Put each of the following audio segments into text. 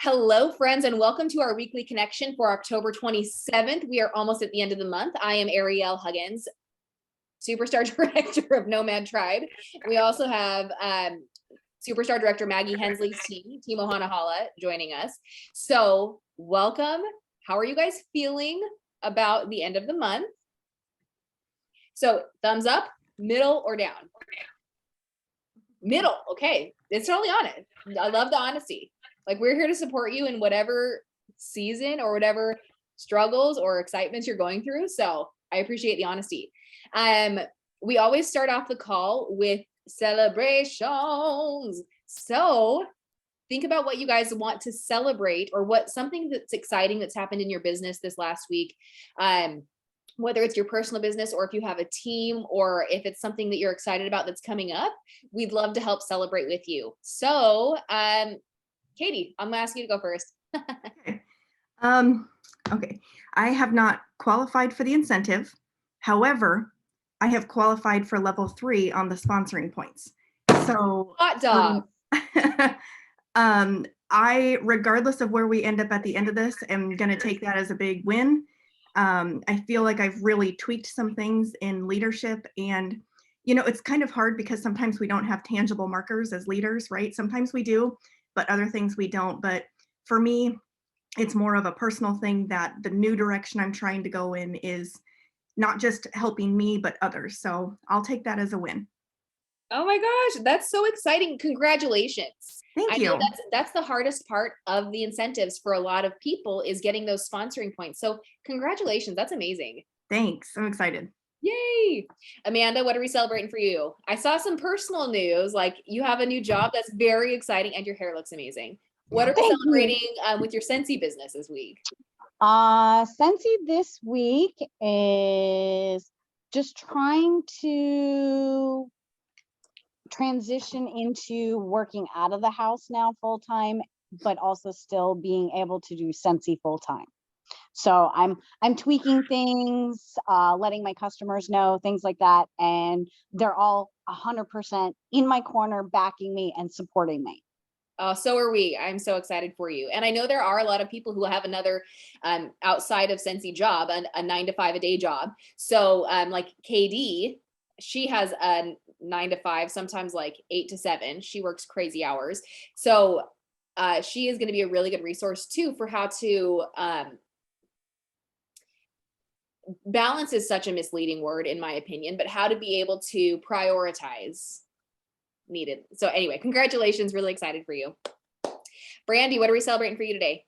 Hello, friends, and welcome to our weekly connection for October 27th. We are almost at the end of the month. I am Ariel Huggins, Superstar Director of Nomad Tribe. We also have Superstar Director Maggie Hensley's team, Timo Hanahala, joining us. So welcome. How are you guys feeling about the end of the month? So thumbs up, middle, or down? Middle. Okay, it's totally honest. I love the honesty. Like, we're here to support you in whatever season or whatever struggles or excitements you're going through. So I appreciate the honesty. We always start off the call with celebrations. So think about what you guys want to celebrate, or what something that's exciting that's happened in your business this last week. Whether it's your personal business, or if you have a team, or if it's something that you're excited about that's coming up, we'd love to help celebrate with you. So, Katie, I'm gonna ask you to go first. Okay. Okay. I have not qualified for the incentive. However, I have qualified for level 3 on the sponsoring points. So Hot dog. I, regardless of where we end up at the end of this, am going to take that as a big win. I feel like I've really tweaked some things in leadership, and it's kind of hard because sometimes we don't have tangible markers as leaders, right? Sometimes we do, but other things we don't. But for me, it's more of a personal thing, that the new direction I'm trying to go in is not just helping me, but others. So I'll take that as a win. Oh my gosh, that's so exciting. Congratulations. Thank I know you. that's the hardest part of the incentives for a lot of people, is getting those sponsoring points. So congratulations. That's amazing. Thanks. I'm excited. Yay. Amanda, what are we celebrating for you? I saw some personal news, like you have a new job that's very exciting and your hair looks amazing. What are we Thank you. celebrating with your Scentsy business this week? Scentsy this week is just trying to transition into working out of the house now full time, but also still being able to do Scentsy full time. So I'm tweaking things, letting my customers know, things like that, and they're all 100% in my corner, backing me and supporting me. So are we. I'm so excited for you. And I know there are a lot of people who have another outside of Scentsy job, a 9 to 5 a day job. So like KD, she has a 9 to 5, sometimes like 8 to 7. She works crazy hours. So she is going to be a really good resource too for how to balance, is such a misleading word in my opinion, but how to be able to prioritize needed. So anyway, congratulations. Really excited for you. Brandy, what are we celebrating for you today?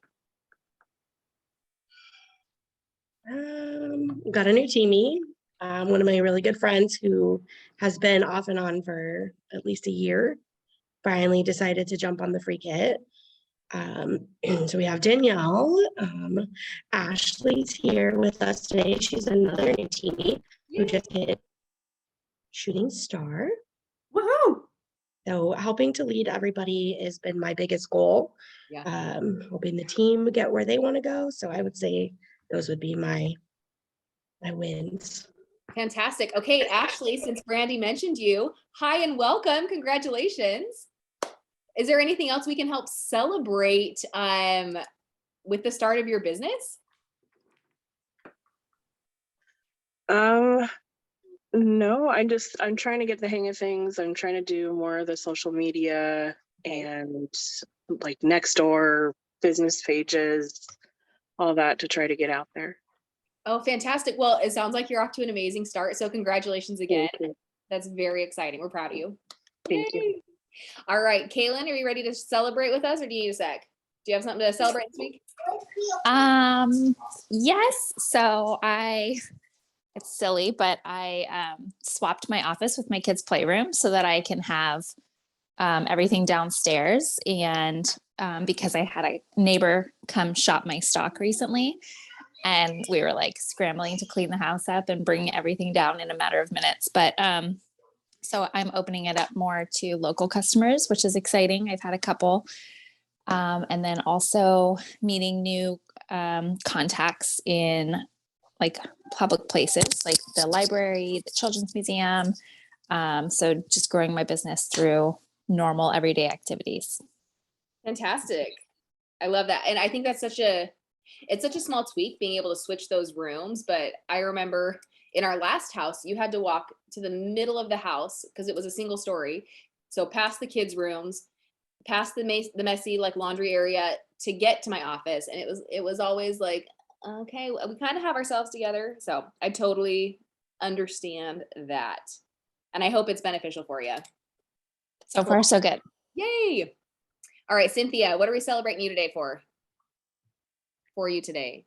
Got a new teamie. One of my really good friends who has been off and on for at least a year finally decided to jump on the free kit. So we have Danielle. Ashley's here with us today. She's another new teamie who just hit shooting star. Woohoo! So helping to lead everybody has been my biggest goal. Yeah. Hoping the team get where they want to go. So I would say those would be my wins. Fantastic. Okay, Ashley, since Brandy mentioned you, hi and welcome. Congratulations. Is there anything else we can help celebrate with the start of your business? No, I'm trying to get the hang of things. I'm trying to do more of the social media and like Nextdoor, business pages, all that to try to get out there. Oh, fantastic. Well, it sounds like you're off to an amazing start. So congratulations again. Thank you. That's very exciting. We're proud of you. Thank you. All right, Kaylin, are you ready to celebrate with us, or do you need a sec? Do you have something to celebrate this week? Yes. So it's silly, but I swapped my office with my kids' playroom so that I can have everything downstairs. And because I had a neighbor come shop my stock recently, and we were like scrambling to clean the house up and bring everything down in a matter of minutes. But so I'm opening it up more to local customers, which is exciting. I've had a couple. And then also meeting new contacts in like public places, like the library, the children's museum. So just growing my business through normal everyday activities. Fantastic. I love that. And I think that's it's such a small tweak being able to switch those rooms. But I remember in our last house, you had to walk to the middle of the house because it was a single story. So past the kids' rooms, past the messy like laundry area to get to my office. And it was always like, okay, we kind of have ourselves together. So I totally understand that. And I hope it's beneficial for you. So far, so good. Yay. All right, Cynthia, what are we celebrating you today for? For you today.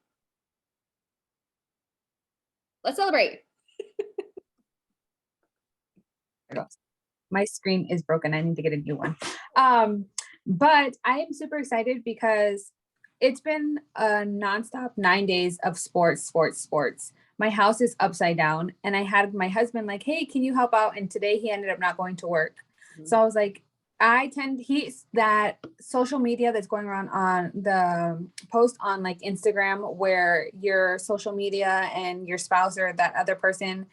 Let's celebrate. My screen is broken. I need to get a new one. But I am super excited because it's been a nonstop 9 days of sports. My house is upside down, and I had my husband like, hey, can you help out? And today he ended up not going to work. So I was like, he's that social media that's going around on the post on like Instagram where your social media and your spouse or that other person,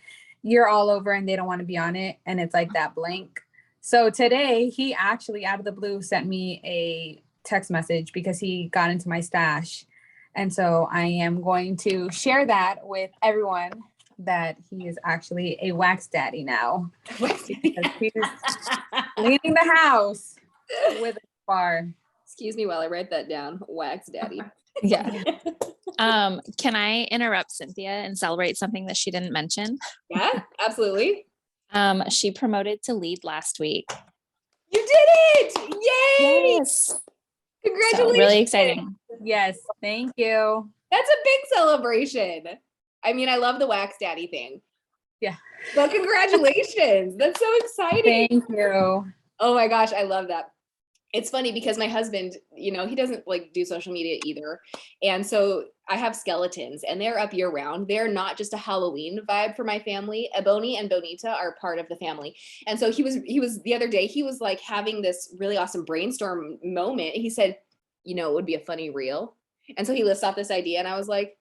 you're all over and they don't want to be on it. And it's like that blank. So today he actually out of the blue sent me a text message because he got into my stash. And so I am going to share that with everyone that he is actually a wax daddy now. Because he's cleaning the house with a bar. Excuse me while I write that down. Wax daddy. Yeah. Can I interrupt Cynthia and celebrate something that she didn't mention? Yeah, absolutely. She promoted to lead last week. You did it! Yay! Yes. So Congratulations. really exciting. Yes, thank you. That's a big celebration. I mean, I love the wax daddy thing. Yeah. But congratulations. That's so exciting. Thank you. Oh my gosh, I love that. It's funny because my husband, he doesn't like do social media either. And so I have skeletons and they're up year round. They're not just a Halloween vibe for my family. Ebony and Bonita are part of the family. And so he was the other day, he was like having this really awesome brainstorm moment. He said, it would be a funny reel. And so he lists off this idea and I was like,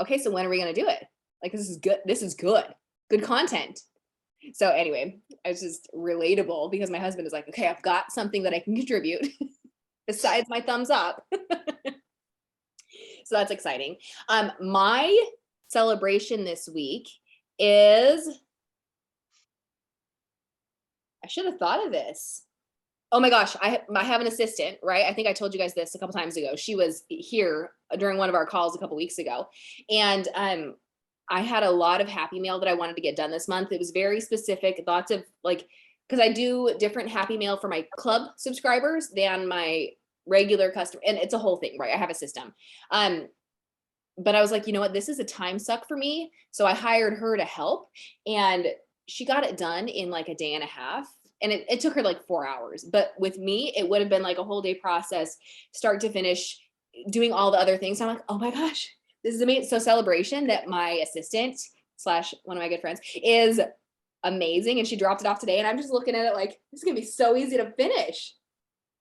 okay, so when are we going to do it? Like, this is good. This is good. Good content. So anyway, it's just relatable because my husband is like, okay, I've got something that I can contribute besides my thumbs up. So that's exciting. My celebration this week is, I should have thought of this. Oh my gosh, I have an assistant, right? I think I told you guys this a couple times ago. She was here during one of our calls a couple weeks ago. And I had a lot of happy mail that I wanted to get done this month. It was very specific, lots of like, because I do different happy mail for my club subscribers than my regular customer. And it's a whole thing, right? I have a system. But I was like, you know what? This is a time suck for me. So I hired her to help and she got it done in like a day and a half. And it took her like 4 hours. But with me, it would have been like a whole day process, start to finish, doing all the other things. I'm like, oh my gosh, this is amazing. So celebration that my assistant / one of my good friends is amazing. And she dropped it off today. And I'm just looking at it like, this is going to be so easy to finish.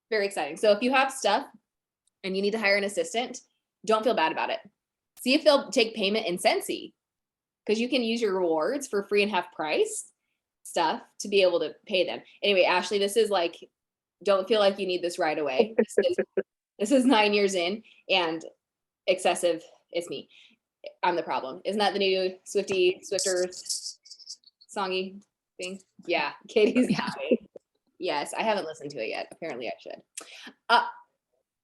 Very exciting. So if you have stuff and you need to hire an assistant, don't feel bad about it. See if they'll take payment in Scentsy, because you can use your rewards for free and half price stuff to be able to pay them. Anyway, Ashley, this is like, don't feel like you need this right away. This is 9 years in and excessive. It's me. I'm the problem. Isn't that the new Swifters songy thing? Yeah. Katie's. Yeah. Yes. I haven't listened to it yet. Apparently I should.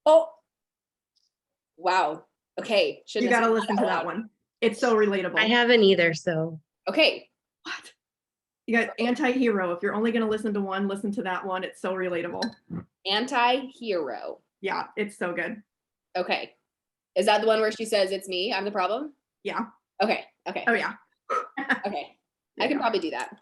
Oh, wow. Okay. You got to listen to that one. It's so relatable. I haven't either, so. Okay. What? You got Anti-Hero. If you're only going to listen to one, listen to that one. It's so relatable. Anti-Hero. Yeah, it's so good. Okay. Is that the one where she says it's me? I'm the problem? Yeah. Okay. Oh, yeah. Okay. I can probably do that.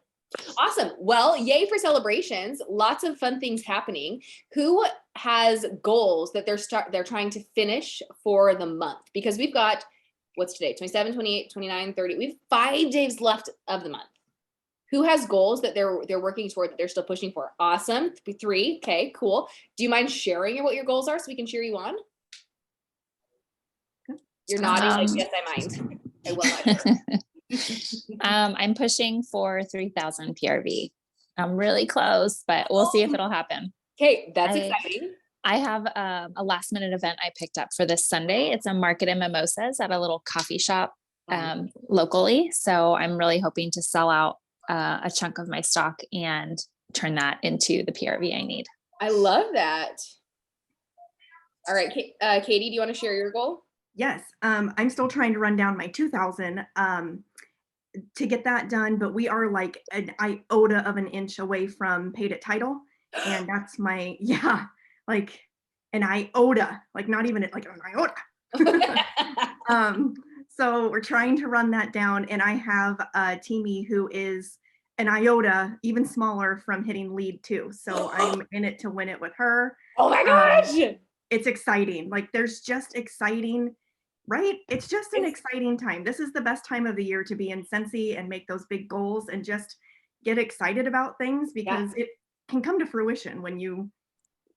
Awesome. Well, yay for celebrations. Lots of fun things happening. Who has goals that they're trying to finish for the month? Because we've got, what's today? 27, 28, 29, 30. We have 5 days left of the month. Who has goals that they're working toward that they're still pushing for? Awesome. 3. Okay, cool. Do you mind sharing what your goals are so we can cheer you on? You're nodding like, yes, I mind. I will not. I'm pushing for 3,000 PRV. I'm really close, but we'll see if it'll happen. Okay, that's exciting. I have a last minute event I picked up for this Sunday. It's a market and mimosas at a little coffee shop locally. So I'm really hoping to sell out a chunk of my stock and turn that into the PRV I need. I love that. All right, Katie, do you want to share your goal? Yes, I'm still trying to run down my 2,000 to get that done, but we are like an iota of an inch away from paid at title. And that's my, yeah, like an iota, like not even like an iota. So we're trying to run that down, and I have Teamy who is an iota, even smaller from hitting lead too. So I'm in it to win it with her. Oh my gosh. It's exciting. Like there's just exciting, right? It's just an exciting time. This is the best time of the year to be in Scentsy and make those big goals and just get excited about things, because it can come to fruition when you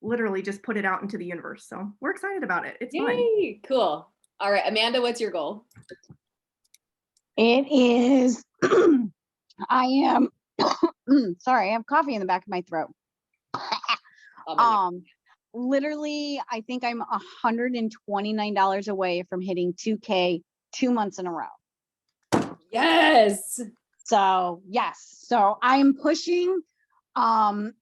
literally just put it out into the universe. So we're excited about it. It's fun. Yay, cool. All right, Amanda, what's your goal? It is, I am, sorry, I have coffee in the back of my throat. Literally, I think I'm $129 away from hitting 2K 2 months in a row. Yes. So yes, so I'm pushing, I'm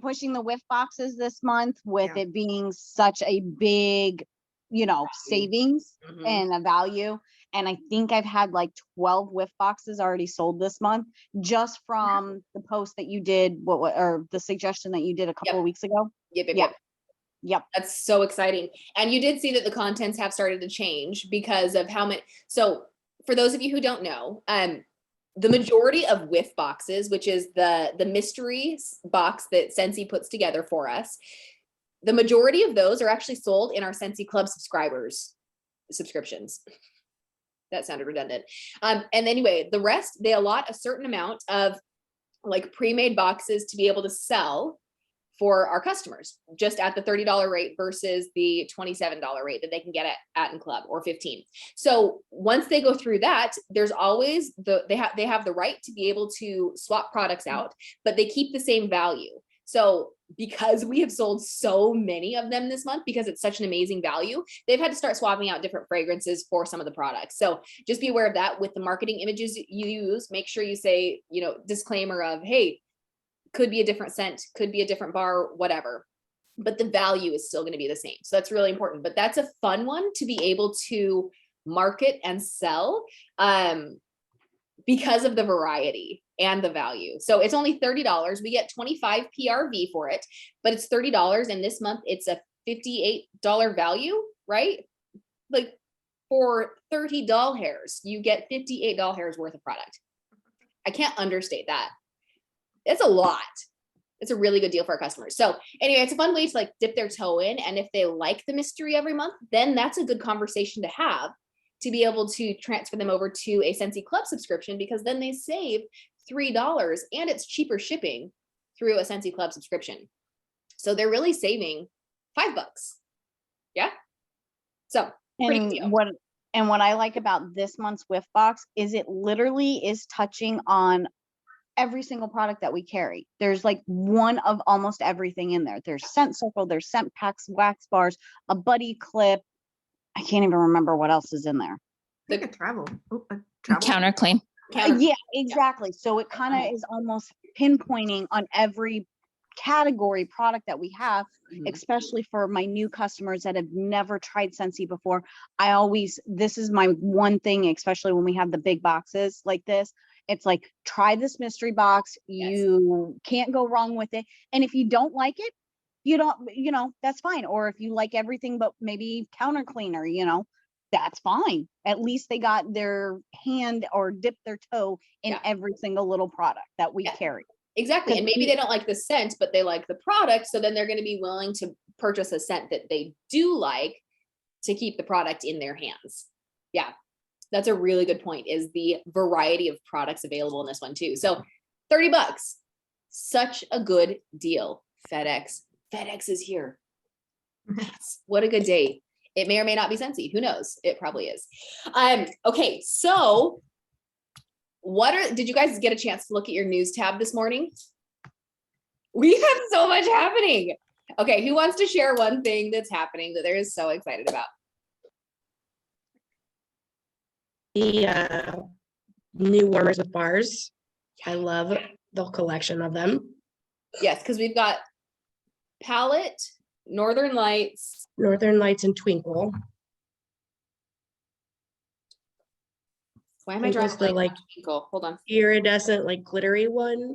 pushing the whiff boxes this month with it being such a big, you know, savings and a value. And I think I've had like 12 whiff boxes already sold this month, just from the post that you did, or the suggestion that you did a couple of weeks ago. Yep. That's so exciting. And you did see that the contents have started to change because of how many. So for those of you who don't know, the majority of whiff boxes, which is the mystery box that Scentsy puts together for us, the majority of those are actually sold in our Scentsy Club subscriptions. That sounded redundant. And anyway, the rest, they allot a certain amount of like pre-made boxes to be able to sell for our customers, just at the $30 rate versus the $27 rate that they can get at in Club, or $15. So once they go through that, there's always they have the right to be able to swap products out, but they keep the same value. So because we have sold so many of them this month, because it's such an amazing value, they've had to start swapping out different fragrances for some of the products. So just be aware of that. With the marketing images you use, make sure you say, you know, disclaimer of, hey, could be a different scent, could be a different bar, whatever, but the value is still going to be the same. So that's really important. But that's a fun one to be able to market and sell because of the variety and the value. So it's only $30. We get 25 PRV for it, but it's $30. And this month it's a $58 value, right? Like for 30 doll hairs, you get 58 doll hairs worth of product. I can't understate that. It's a lot. It's a really good deal for our customers. So anyway, it's a fun way to like dip their toe in. And if they like the mystery every month, then that's a good conversation to have, to be able to transfer them over to a Scentsy Club subscription, because then they save $3 and it's cheaper shipping through a Scentsy Club subscription. So they're really saving $5. Yeah. So and what I like about this month's whiff box is it literally is touching on every single product that we carry. There's like one of almost everything in there. There's scent circle, there's scent packs, wax bars, a buddy clip. I can't even remember what else is in there. Like a travel. Counter clean. Yeah, exactly. So it kind of is almost pinpointing on every category product that we have, especially for my new customers that have never tried Scentsy before. This is my one thing, especially when we have the big boxes like this. It's like, try this mystery box. You can't go wrong with it. And if you don't like it, that's fine. Or if you like everything, but maybe counter cleaner, that's fine. At least they got their hand or dipped their toe in every single little product that we carry. Exactly. And maybe they don't like the scent, but they like the product. So then they're going to be willing to purchase a scent that they do like to keep the product in their hands. Yeah. That's a really good point, is the variety of products available in this one too. So $30, such a good deal. FedEx is here. What a good day. It may or may not be Scentsy. Who knows? It probably is. Okay. So did you guys get a chance to look at your news tab this morning? We have so much happening. Okay, who wants to share one thing that's happening that they're so excited about? The new warmers with bars. I love the collection of them. Yes, because we've got Palette, Northern Lights. Northern Lights and Twinkle. Why am I Twinkle's drawing the like Twinkle? Hold on. iridescent, like glittery one.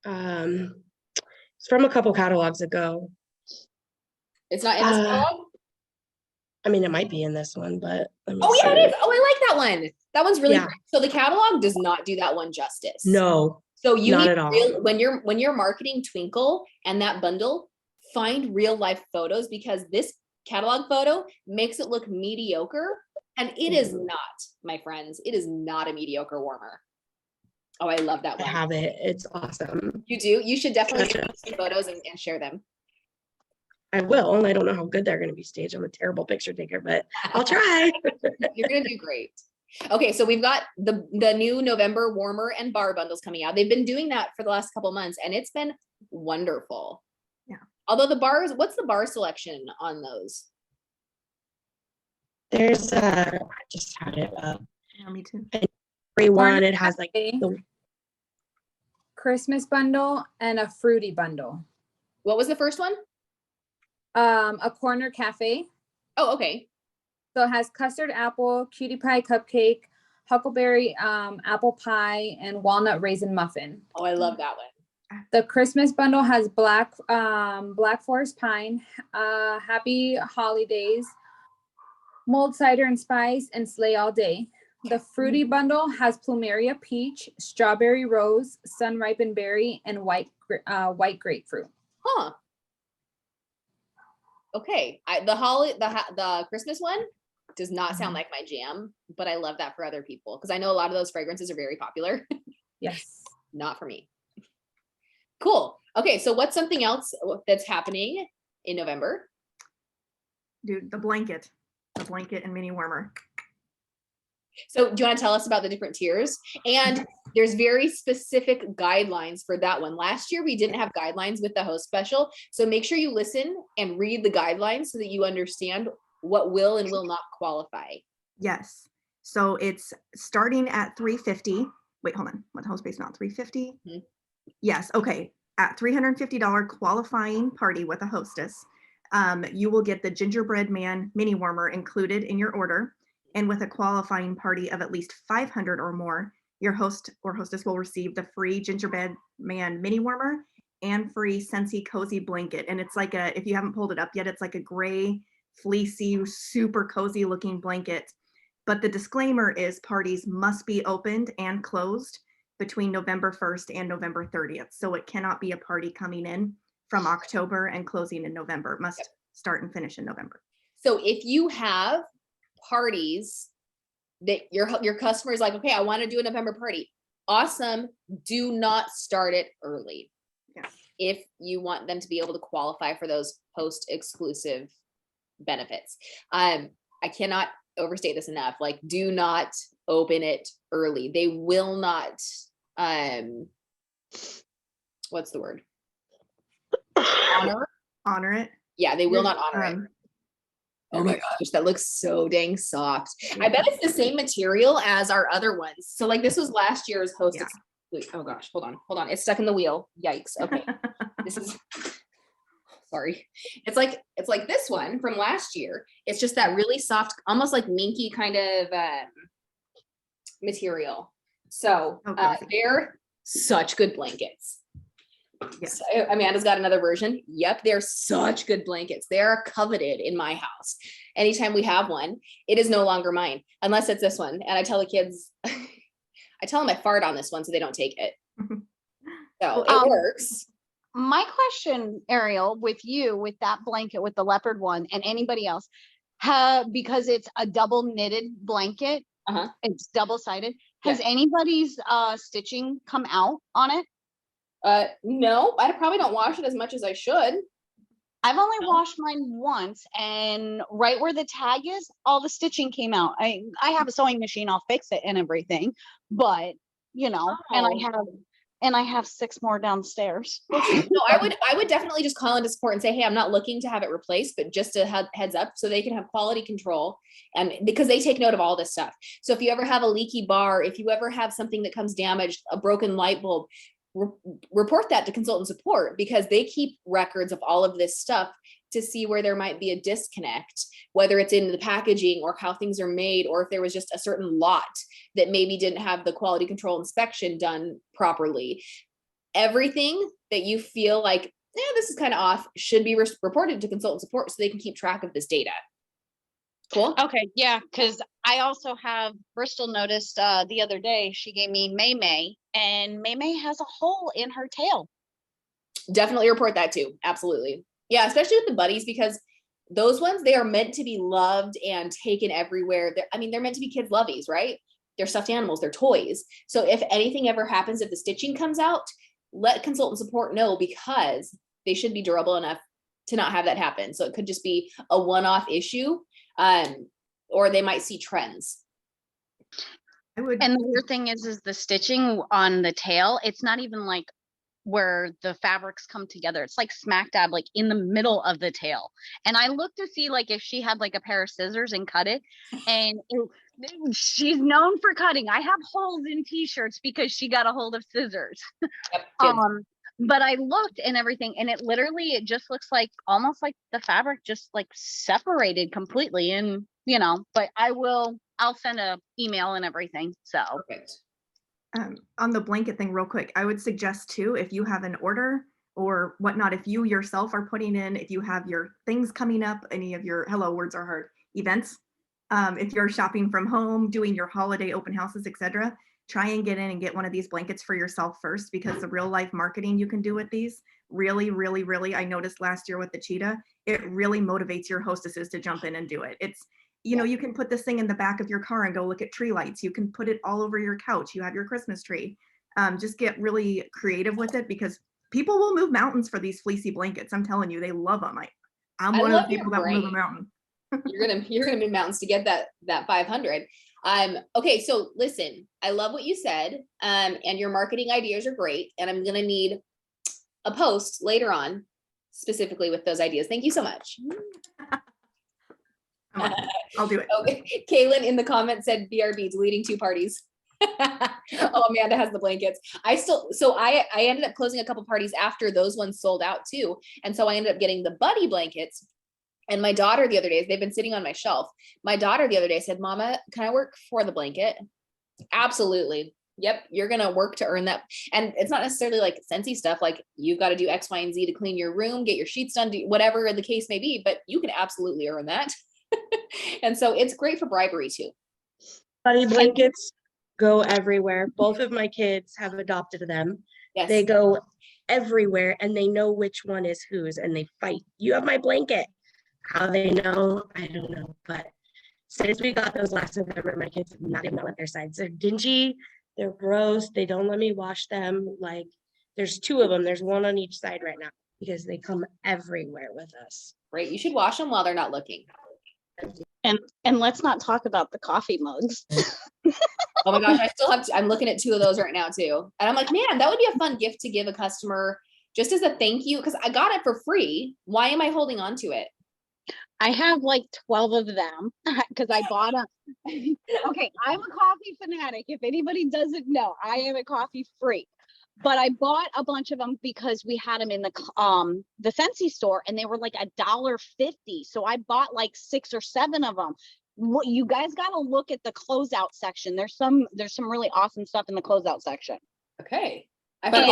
It's from a couple catalogs ago. It's not in this Uh, catalog? I mean, it might be in this one, but let me Oh yeah, it see. is. Oh, I like that one. That one's really Yeah. great. So the catalog does not do that one justice. No, So you not need at all. when you're marketing Twinkle and that bundle, find real life photos because this catalog photo makes it look mediocre, and it is Mhm. not, my friends. It is not a mediocre warmer. Oh, I love that I one. have it. It's awesome. You do. You should definitely Gotcha. take some photos and share them. I will, and I don't know how good they're going to be staged. I'm a terrible picture taker, but I'll try. You're gonna do great. Okay, so we've got the new November warmer and bar bundles coming out. They've been doing that for the last couple months, and it's been wonderful. Yeah. Although the bars, what's the bar selection on those? There's I just had it up. Yeah, me too. Every one, Corner it has like Cafe, the Christmas bundle and a fruity bundle. What was the first one? A corner cafe. Oh, okay. So it has custard apple, cutie pie cupcake, huckleberry apple pie, and walnut raisin muffin. Oh, I love that one. The Christmas bundle has black forest pine, happy holidays, mulled cider and spice, and sleigh all day. The fruity bundle has plumeria peach, strawberry rose, sun ripened berry, and white grapefruit. Huh. Okay. The Christmas one does not sound like my jam, but I love that for other people because I know a lot of those fragrances are very popular. Yes. Not for me. Cool. Okay, so what's something else that's happening in November? Dude, the blanket and mini warmer. So do you want to tell us about the different tiers? And there's very specific guidelines for that one. Last year, we didn't have guidelines with the host special. So make sure you listen and read the guidelines so that you understand what will and will not qualify. Yes. So it's starting at $350. Wait, hold on. What host base not $350? Mhm. Yes. Okay. At $350 qualifying party with a hostess, you will get the gingerbread man mini warmer included in your order. And with a qualifying party of at least 500 or more, your host or hostess will receive the free gingerbread man mini warmer and free Scentsy cozy blanket. And it's like if you haven't pulled it up yet, it's like a gray, fleecy, super cozy looking blanket. But the disclaimer is parties must be opened and closed between November 1st and November 30th. So it cannot be a party coming in from October and closing in November. It must start and finish in November. So if you have parties that your customer is like, okay, I want to do a November party. Awesome. Do not start it early. Yeah. If you want them to be able to qualify for those post exclusive benefits. I cannot overstate this enough. Like, do not open it early. They will not, what's the word? Honor it. Yeah, they will not honor it. Oh my gosh, that looks so dang soft. I bet it's the same material as our other ones. So like this was last year's host. Yeah. Oh gosh, hold on. It's stuck in the wheel. Yikes. Okay. This is sorry. It's like this one from last year. It's just that really soft, almost like minky kind of material. So they're such good blankets. Yes. So Amanda's got another version. Yep, they're such good blankets. They are coveted in my house. Anytime we have one, it is no longer mine, unless it's this one. And I tell the kids, I tell them I fart on this one so they don't take it. So it works. My question, Ariel, with you, with that blanket, with the leopard one, and anybody else, because it's a double knitted blanket, it's double sided. Has anybody's stitching come out on it? No, I probably don't wash it as much as I should. I've only washed mine once, and right where the tag is, all the stitching came out. I have a sewing machine, I'll fix it and everything, but you know, and I have and I have 6 more downstairs. No, I would definitely just call into support and say, hey, I'm not looking to have it replaced, but just a heads up so they can have quality control. And because they take note of all this stuff. So if you ever have a leaky bar, if you ever have something that comes damaged, a broken light bulb, report that to consultant support, because they keep records of all of this stuff to see where there might be a disconnect, whether it's in the packaging or how things are made, or if there was just a certain lot that maybe didn't have the quality control inspection done properly. Everything that you feel like, this is kind of off, should be reported to consultant support so they can keep track of this data. Cool. Okay, yeah, because I also have, Bristol noticed the other day, she gave me May, and May has a hole in her tail. Definitely report that too. Absolutely. Yeah, especially with the buddies, because those ones, they are meant to be loved and taken everywhere. They're meant to be kids' lovies, right? They're stuffed animals, they're toys. So if anything ever happens, if the stitching comes out, let consultant support know, because they should be durable enough to not have that happen. So it could just be a one-off issue, or they might see trends. And the weird thing is the stitching on the tail, it's not even like where the fabrics come together. It's like smack dab, like in the middle of the tail. And I looked to see like if she had like a pair of scissors and cut it. And she's known for cutting. I have holes in t-shirts because she got a hold of scissors. Yep, But I looked and everything, and it just looks like almost like the fabric just like separated completely. And but I'll send a email and everything. So perfect. On the blanket thing real quick, I would suggest too, if you have an order or whatnot, if you yourself are putting in, if you have your things coming up, any of your Hello Words Are Hard events, if you're shopping from home, doing your holiday open houses, etc., try and get in and get one of these blankets for yourself first, because the real life marketing you can do with these really, really, really, I noticed last year with the cheetah, it really motivates your hostesses to jump in and do it. It's, you can put this thing in the back of your car and go look at tree lights. You can put it all over your couch. You have your Christmas tree. Just get really creative with it, because people will move mountains for these fleecy blankets. I'm telling you, they love them. I'm one of the people that will move a mountain. You're gonna move mountains to get that 500. Okay, so listen, I love what you said, and your marketing ideas are great, and I'm gonna need a post later on specifically with those ideas. Thank you so much. I'll do it. Okay. Kaylin in the comments said BRB deleting 2 parties. Oh, Amanda has the blankets. I ended up closing a couple parties after those ones sold out too. And so I ended up getting the buddy blankets. And my daughter the other day, they've been sitting on my shelf. My daughter the other day said, Mama, can I work for the blanket? Absolutely. Yep. You're going to work to earn that. And it's not necessarily like Scentsy stuff. Like you've got to do X, Y, and Z to clean your room, get your sheets done, do whatever the case may be, but you can absolutely earn that. And so it's great for bribery too. Buddy blankets go everywhere. Both of my kids have adopted them. Yes. They go everywhere and they know which one is whose, and they fight. You have my blanket. How they know, I don't know. But since we got those last November, my kids have not even left their sides. They're dingy, they're gross, they don't let me wash them. Like there's 2 of them. There's one on each side right now because they come everywhere with us. Great. You should wash them while they're not looking. And let's not talk about the coffee mugs. Oh my gosh, I'm looking at 2 of those right now too. And I'm like, man, that would be a fun gift to give a customer just as a thank you, because I got it for free. Why am I holding on to it? I have like 12 of them because I bought them. Okay, I'm a coffee fanatic. If anybody doesn't know, I am a coffee freak. But I bought a bunch of them because we had them in the Scentsy store, and they were like $1.50. So I bought like 6 or 7 of them. What you guys got to look at the closeout section. There's some really awesome stuff in the closeout section. Okay. But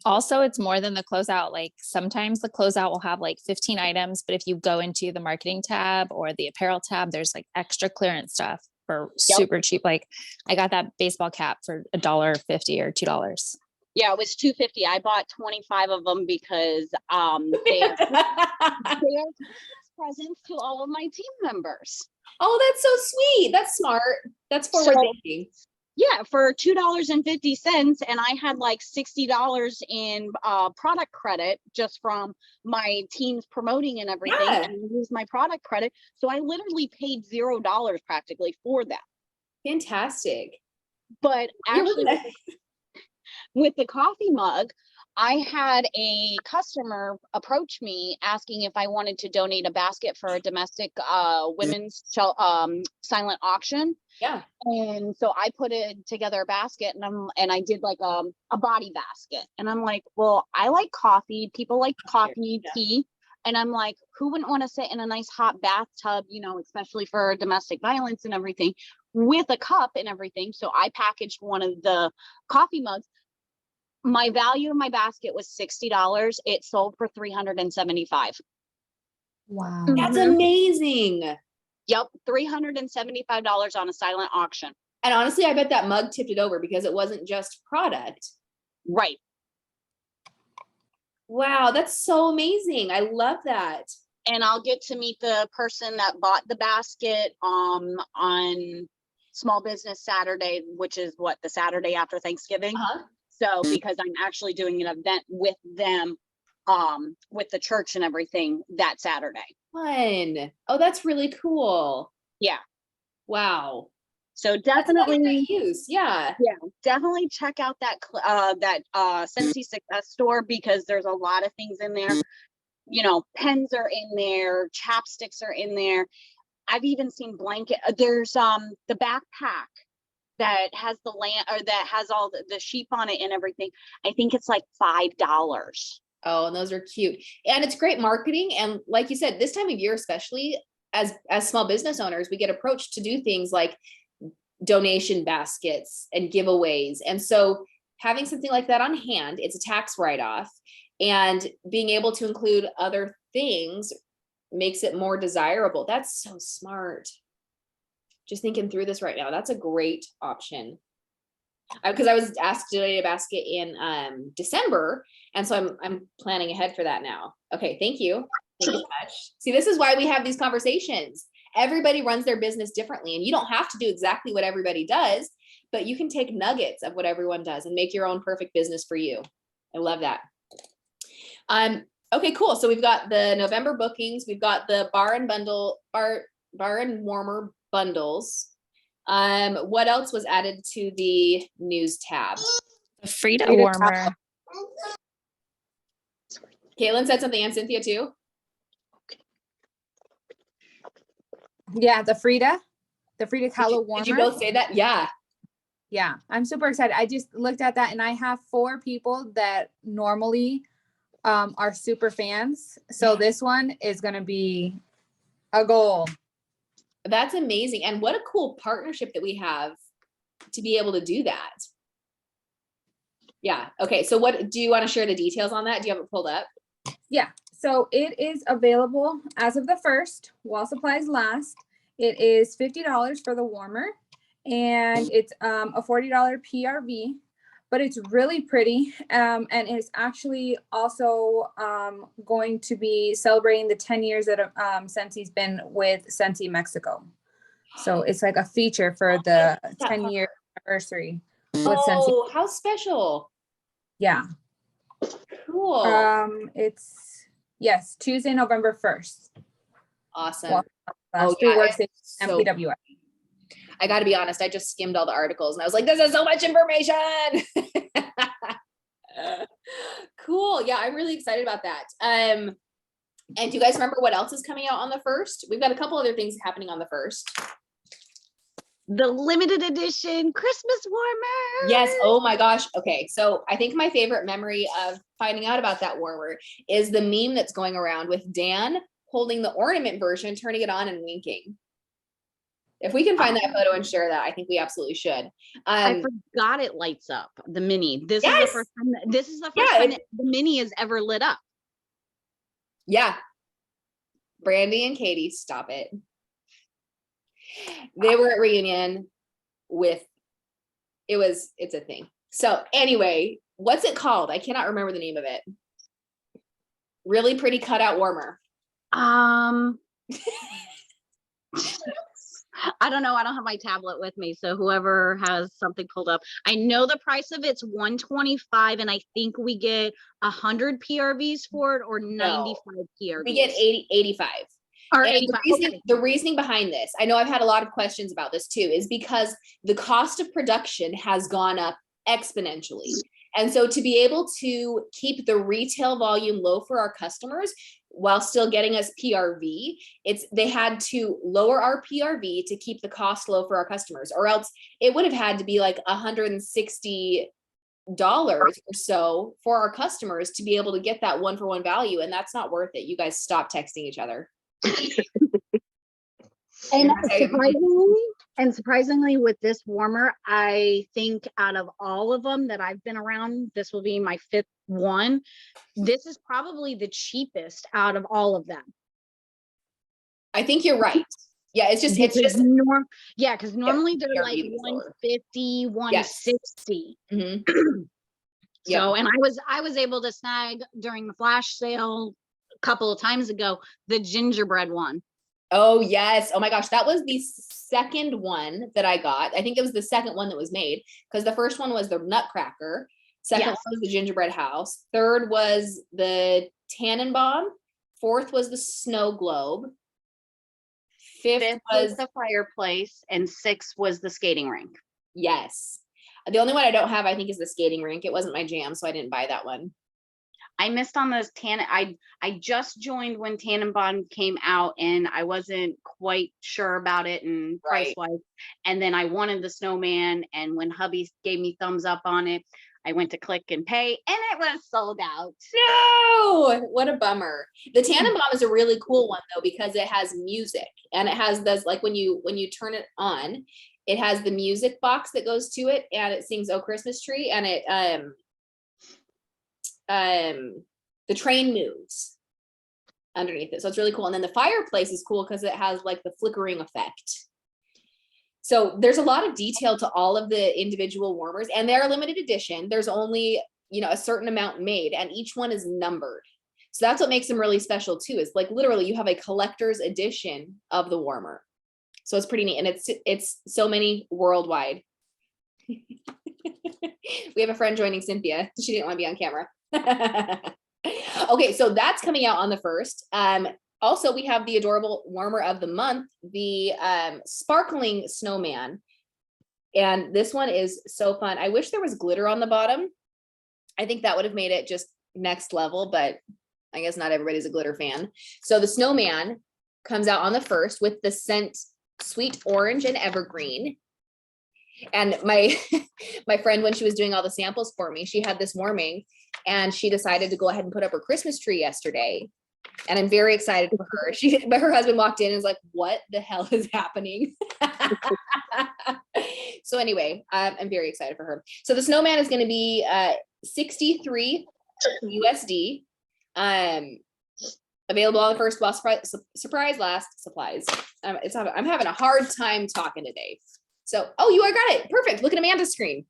also it's more than the closeout. Like sometimes the closeout will have like 15 items, but if you go into the marketing tab or the apparel tab, there's like extra clearance stuff for super cheap. Like I got that baseball cap for $1.50 or $2. Yeah, it was $2.50. I bought 25 of them because they are presents to all of my team members. Oh, that's so sweet. That's smart. That's forward thinking. Yeah, for $2.50, and I had like $60 in product credit just from my team's promoting and everything. Yeah. And I used my product credit, so I literally paid $0 practically for that. Fantastic. But actually, with the coffee mug, I had a customer approach me asking if I wanted to donate a basket for a domestic women's silent auction. Yeah. And so I put it together a basket and I did like a body basket. And I'm like, well, I like coffee. People like coffee, Yeah. tea. And I'm like, who wouldn't want to sit in a nice hot bathtub, you know, especially for domestic violence and everything, with a cup and everything. So I packaged one of the coffee mugs. My value of my basket was $60. It sold for $375. Wow. That's Mhm. amazing. Yep, $375 on a silent auction. And honestly, I bet that mug tipped it over because it wasn't just product. Right. Wow, that's so amazing. I love that. And I'll get to meet the person that bought the basket on Small Business Saturday, which is what, the Saturday after Thanksgiving. Uh-huh. So because I'm actually doing an event with them, with the church and everything that Saturday. Fun. Oh, that's really cool. Yeah. Wow. So That's another definitely, great use. Yeah. definitely check out that Scentsy Success store, because there's a lot of things in there. You know, pens are in there, chapsticks are in there. I've even seen there's the backpack that has the land, or that has all the sheep on it and everything. I think it's like $5. Oh, and those are cute. And it's great marketing. And like you said, this time of year, especially as small business owners, we get approached to do things like donation baskets and giveaways. And so having something like that on hand, it's a tax write-off, and being able to include other things makes it more desirable. That's so smart. Just thinking through this right now, that's a great option. Because I was asked to donate a basket in December, and so I'm planning ahead for that now. Okay, thank you. Thank you so much. See, this is why we have these conversations. Everybody runs their business differently, and you don't have to do exactly what everybody does, but you can take nuggets of what everyone does and make your own perfect business for you. I love that. Okay, cool. So we've got the November bookings. We've got the bar and warmer bundles. What else was added to the news tab? The Frida Frida warmer. Caitlin said something, and Cynthia too. Yeah, the Frida Kahlo warmer. Did you both say that? Yeah. Yeah, I'm super excited. I just looked at that and I have 4 people that normally are super fans. So this one is going to be a goal. That's amazing. And what a cool partnership that we have to be able to do that. Yeah. Okay. So what do you want to share the details on that? Do you have it pulled up? Yeah, so it is available as of the 1st while supplies last. It is $50 for the warmer, and it's a $40 PRV, but it's really pretty. And it's actually also going to be celebrating the 10 years that Scentsy's been with Scentsy Mexico. So it's like a feature for the 10-year anniversary with Scentsy. Oh, how special. Yeah. Cool. It's yes, Tuesday, November 1st. Awesome. Well, Oh, Street yeah, Works it's so MPWI. I got to be honest, I just skimmed all the articles and I was like, this is so much information. Cool. Yeah, I'm really excited about that. And do you guys remember what else is coming out on the 1st? We've got a couple other things happening on the 1st. The limited edition Christmas warmer. Yes. Oh my gosh. Okay. So I think my favorite memory of finding out about that warmer is the meme that's going around with Dan holding the ornament version, turning it on and winking. If we can find that photo and share that, I think we absolutely should. I forgot it lights up, the mini. This is Yes. the first time Yeah, time that the mini is ever lit up. Yeah. Brandy and Katie, stop it. They were at reunion with, it's a thing. So anyway, what's it called? I cannot remember the name of it. Really pretty cutout warmer. I don't know. I don't have my tablet with me. So whoever has something pulled up, I know the price of it's $125, and I think we get 100 PRVs for it, or 95 PRVs. We get 85. Or And 85. the reasoning behind this, I know I've had a lot of questions about this too, is because the cost of production has gone up exponentially. And so to be able to keep the retail volume low for our customers while still getting us PRV, they had to lower our PRV to keep the cost low for our customers, or else it would have had to be like $160 or so for our customers to be able to get that 1-for-1 value. And that's not worth it. You guys stop texting each other. And Same. surprisingly with this warmer, I think out of all of them that I've been around, this will be my 5th one. This is probably the cheapest out of all of them. I think you're right. Yeah, it's just Because normally they're PRV like is lower. 150, 160. Mhm. So, and I was able to snag during the flash sale a couple of times ago, the gingerbread one. Oh, yes. Oh my gosh. That was the second one that I got. I think it was the second one that was made, because the first one was the Nutcracker. Second Yes. one was the gingerbread house. Third was the Tannenbaum. Fourth was the snow globe. Fifth was the fireplace, and 6 was the skating rink. yes. The only one I don't have, I think, is the skating rink. It wasn't my jam, so I didn't buy that one. I missed on those I just joined when Tannenbaum came out, and I wasn't quite sure about it and Right. price wise. And then I wanted the snowman, and when hubby gave me thumbs up on it, I went to click and pay, and it was sold out. No, what a bummer. The Tannenbaum is a really cool one though, because it has music, and it has this, like when you turn it on, it has the music box that goes to it, and it sings "Oh Christmas Tree," and it the train moves underneath it. So it's really cool. And then the fireplace is cool because it has like the flickering effect. So there's a lot of detail to all of the individual warmers, and they're limited edition. There's only, a certain amount made, and each one is numbered. So that's what makes them really special too, is like literally you have a collector's edition of the warmer. So it's pretty neat. And it's so many worldwide. We have a friend joining Cynthia. She didn't want to be on camera. Okay, so that's coming out on the 1st. Also, we have the adorable warmer of the month, the sparkling snowman. And this one is so fun. I wish there was glitter on the bottom. I think that would have made it just next level, but I guess not everybody's a glitter fan. So the snowman comes out on the 1st with the scent sweet orange and evergreen. And my friend, when she was doing all the samples for me, she had this warming, and she decided to go ahead and put up her Christmas tree yesterday. And I'm very excited for her. But her husband walked in and was like, "What the hell is happening?" So anyway, I'm very excited for her. So the snowman is going to be $63 USD. Available on the 1st while surprise last supplies. I'm having a hard time talking today. So, oh, I got it. Perfect. Look at Amanda's screen.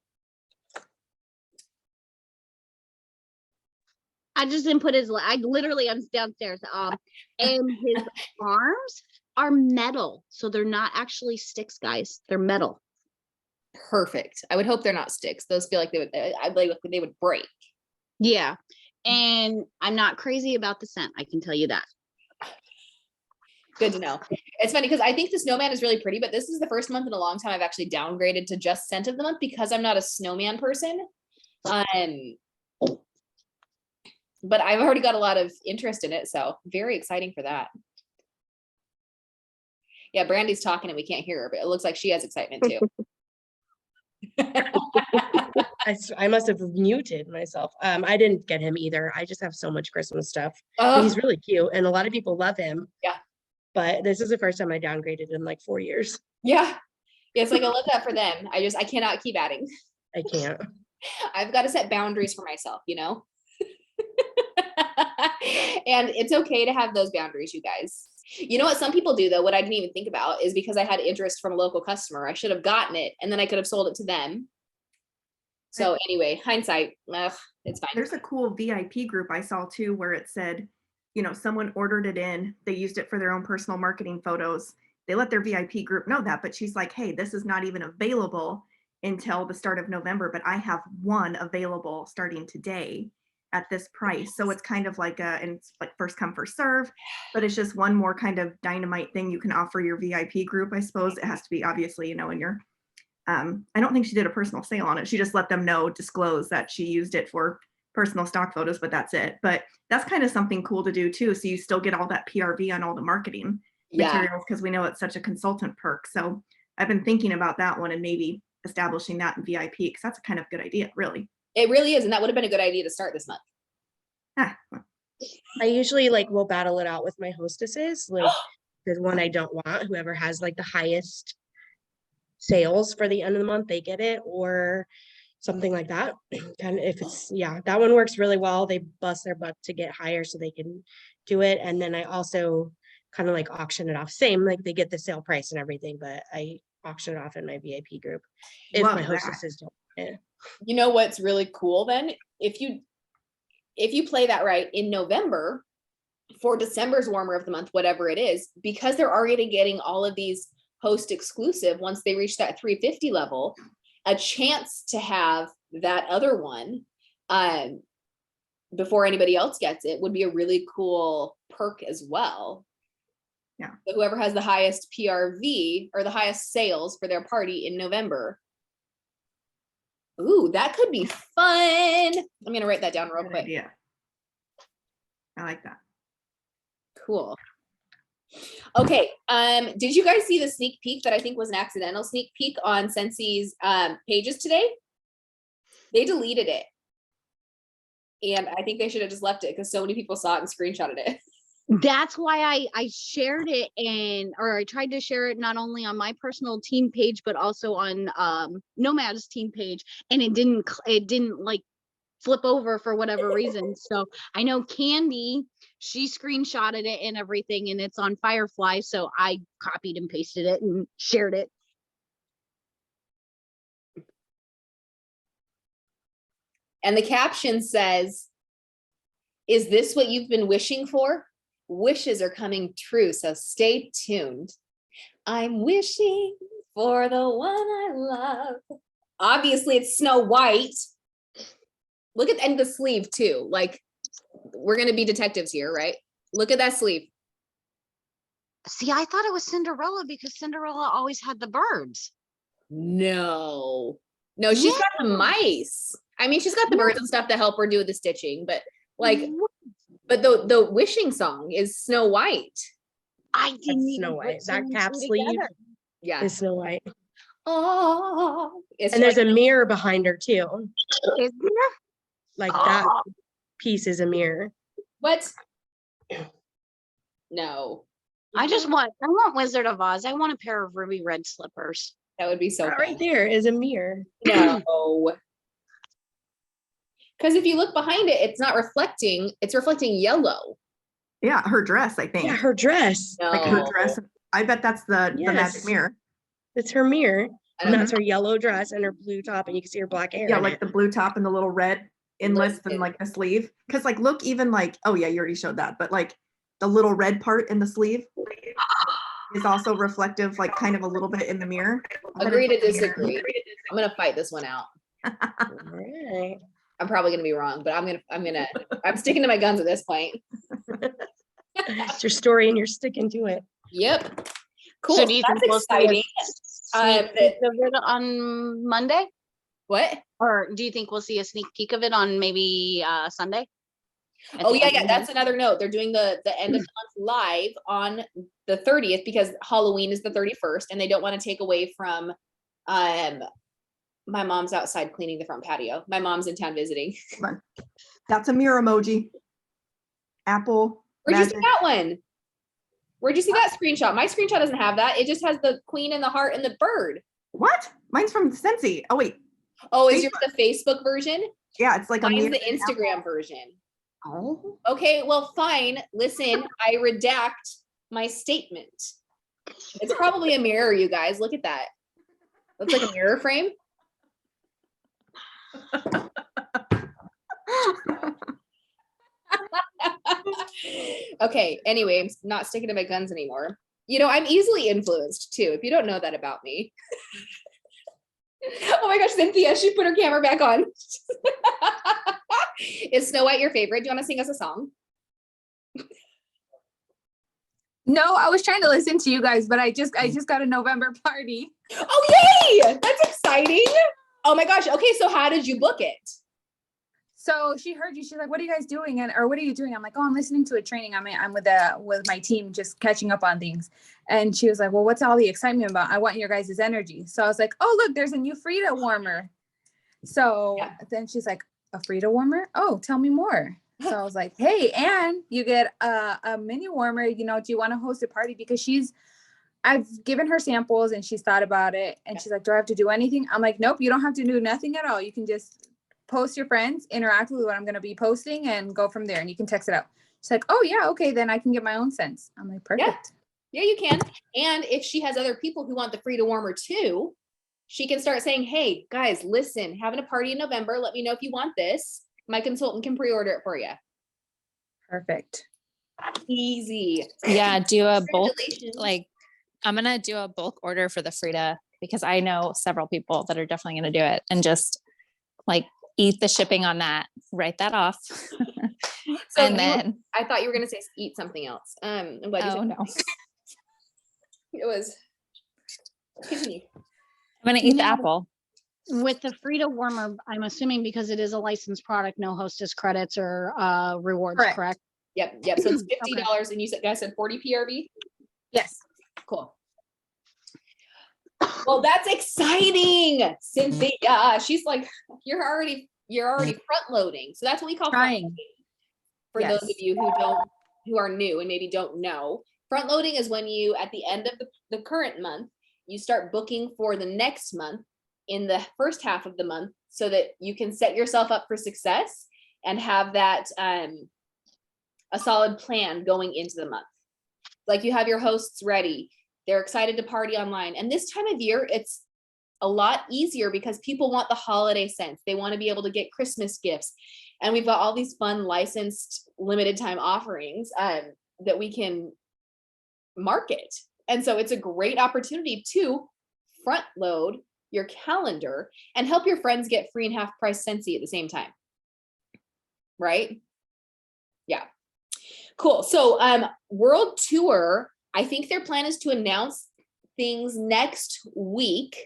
I just didn't put I literally, I'm downstairs. And his arms are metal. So they're not actually sticks, guys. They're metal. Perfect. I would hope they're not sticks. Those feel like they would break. Yeah. And I'm not crazy about the scent. I can tell you that. Good to know. It's funny because I think the snowman is really pretty, but this is the first month in a long time I've actually downgraded to just scent of the month because I'm not a snowman person. But I've already got a lot of interest in it, so very exciting for that. Yeah, Brandy's talking and we can't hear her, but it looks like she has excitement too. I must have muted myself. I didn't get him either. I just have so much Christmas stuff. But he's really cute, and a lot of people love him. Yeah. But this is the first time I downgraded in like 4 years. Yeah. It's like I love that for them. I cannot keep adding. I can't. I've got to set boundaries for myself, And it's okay to have those boundaries, you guys. You know what some people do though, what I didn't even think about is because I had interest from a local customer, I should have gotten it and then I could have sold it to them. So anyway, hindsight, it's fine. There's a cool VIP group I saw too, where it said, someone ordered it in, they used it for their own personal marketing photos. They let their VIP group know that, but she's like, hey, this is not even available until the start of November, but I have one available starting today at this price. So it's kind of like and it's like first come, first serve, but it's just one more kind of dynamite thing you can offer your VIP group. I suppose it has to be obviously, in your I don't think she did a personal sale on it. She just let them know, disclose that she used it for personal stock photos, but that's it. But that's kind of something cool to do too. So you still get all that PRV on all the marketing Yeah, materials because we know it's such a consultant perk. So I've been thinking about that one and maybe establishing that in VIP because that's a kind of good idea, really. it really is. And that would have been a good idea to start this month. Ah, I usually like will battle it out with my hostesses. Like there's one I don't want. Whoever has like the highest sales for the end of the month, they get it, or something like that. Kind of if it's, yeah, that one works really well. They bust their butt to get higher so they can do it. And then I also kind of like auction it off. Same, like they get the sale price and everything, but I auction it off in my VIP group if Love my that. hostesses don't. Yeah. You know what's really cool then? If you play that right in November for December's warmer of the month, whatever it is, because they're already getting all of these host exclusive once they reach that 350 level, a chance to have that other one before anybody else gets it would be a really cool perk as well. Yeah. So whoever has the highest PRV or the highest sales for their party in November. Ooh, that could be fun. I'm gonna write that down real Good quick. idea. I like that. Cool. Okay, did you guys see the sneak peek that I think was an accidental sneak peek on Scentsi's pages today? They deleted it. And I think they should have just left it because so many people saw it and screenshotted it. That's why I shared it or I tried to share it not only on my personal team page, but also on Nomad's team page. And it didn't like flip over for whatever reason. So I know Candy, she screenshotted it and everything and it's on Firefly. So I copied and pasted it and shared it. And the caption says, "Is this what you've been wishing for? Wishes are coming true, so stay tuned. I'm wishing for the one I love." Obviously, it's Snow White. Look at the end of the sleeve too. Like, we're gonna be detectives here, right? Look at that sleeve. See, I thought it was Cinderella because Cinderella always had the birds. No, she's got the mice. I mean, she's got the birds and stuff to help her do the stitching, but like, but the wishing song is Snow White. I didn't even Snow put White. two That and cap two sleeve together. Yeah. is Snow White. Oh, it's And there's like, a mirror behind her too. Is there? Like that Oh, piece is a mirror. what? No, I want Wizard of Oz. I want a pair of ruby red slippers. that would be so That fun. right there is a mirror. No. Because if you look behind it, it's not reflecting, it's reflecting yellow. Yeah, her dress, I think. Yeah, her dress. No. Like her dress. I bet that's the magic Yes. mirror. It's her mirror. I And don't that's her yellow dress and her blue top, and you can see her black hair. Yeah, in like it. the blue top and the little red enlist and Listen. like the sleeve. Because like look, even like, oh yeah, you already showed that, but like the little red part in the sleeve is also reflective, like kind of a little bit in the mirror. I bet Agree to it's a mirror. disagree. I'm gonna fight this one out. All right. I'm probably gonna be wrong, but I'm sticking to my guns at this point. It's your story and you're sticking to it. Yep. Cool. So do you That's think we'll see a exciting. sneak peek of it on Monday? What? Or do you think we'll see a sneak peek of it on maybe Sunday? At Oh the yeah, end yeah. of the That's another note. They're doing the end of the month live on the 30th because Halloween is the 31st, and they don't want to take away from. My mom's outside cleaning the front patio. My mom's in town visiting. That's a mirror emoji. Apple. Where'd you see magic. that one? Where'd you see that screenshot? My screenshot doesn't have that. It just has the queen and the heart and the bird. What? Mine's from Scentsy. Oh wait. Oh, is yours the Facebook version? Yeah, it's like a Mine's mirror. the Instagram version. Oh, Okay, well, fine. Listen, I redact my statement. It's probably a mirror, you guys. Look at that. Looks like a mirror frame. Okay, anyway, I'm not sticking to my guns anymore. You know, I'm easily influenced too, if you don't know that about me. Oh my gosh, Cynthia, she put her camera back on. Is Snow White your favorite? Do you want to sing us a song? No, I was trying to listen to you guys, but I just got a November party. Oh, yay! That's exciting. Oh my gosh. Okay, so how did you book it? So she heard you. She's like, "What are you guys doing?" Or "What are you doing?" I'm like, "Oh, I'm listening to a training. I'm with my team, just catching up on things." And she was like, "Well, what's all the excitement about? I want your guys' energy." So I was like, "Oh, look, there's a new Frida warmer." So Yeah. then she's like, "A Frida warmer? Oh, tell me more." So I was like, "Hey, and you get a mini warmer. Do you want to host a party?" Because I've given her samples and she's thought about it, and she's like, "Do I have to do anything?" I'm like, "Nope, you don't have to do nothing at all. You can just post your friends, interact with what I'm going to be posting, and go from there, and you can text it out." She's like, "Oh yeah, okay, then I can get my own scents." I'm like, "Perfect." Yeah, you can. And if she has other people who want the Frida warmer too, she can start saying, hey, guys, listen, having a party in November. Let me know if you want this. My consultant can pre-order it for you. Perfect. Easy. Yeah, do a bulk, Congratulations. like, I'm gonna do a bulk order for the Frida because I know several people that are definitely gonna do it, and just like eat the shipping on that, write that off. So And then, I thought you were going to say eat something else. I'm glad you oh said no, it was. Continue. I'm gonna eat the Now- apple. With the Frida warmer, I'm assuming because it is a licensed product, no hostess credits or rewards, Correct. correct? Yep. So it's $50 Okay. and you guys said 40 PRV? Yes. Cool. Well, that's exciting, Cynthia. She's like, you're already front loading. So that's what we call front Trying. loading. For those of Yes. you who are new and maybe don't know, front loading is when you, at the end of the current month, you start booking for the next month in the first half of the month, so that you can set yourself up for success and have that a solid plan going into the month. Like you have your hosts ready. They're excited to party online. And this time of year, it's a lot easier because people want the holiday sense. They want to be able to get Christmas gifts. And we've got all these fun licensed limited time offerings that we can market. And so it's a great opportunity to front load your calendar and help your friends get free and half price Scentsy at the same time. Right? Yeah. Cool. So World Tour, I think their plan is to announce things next week,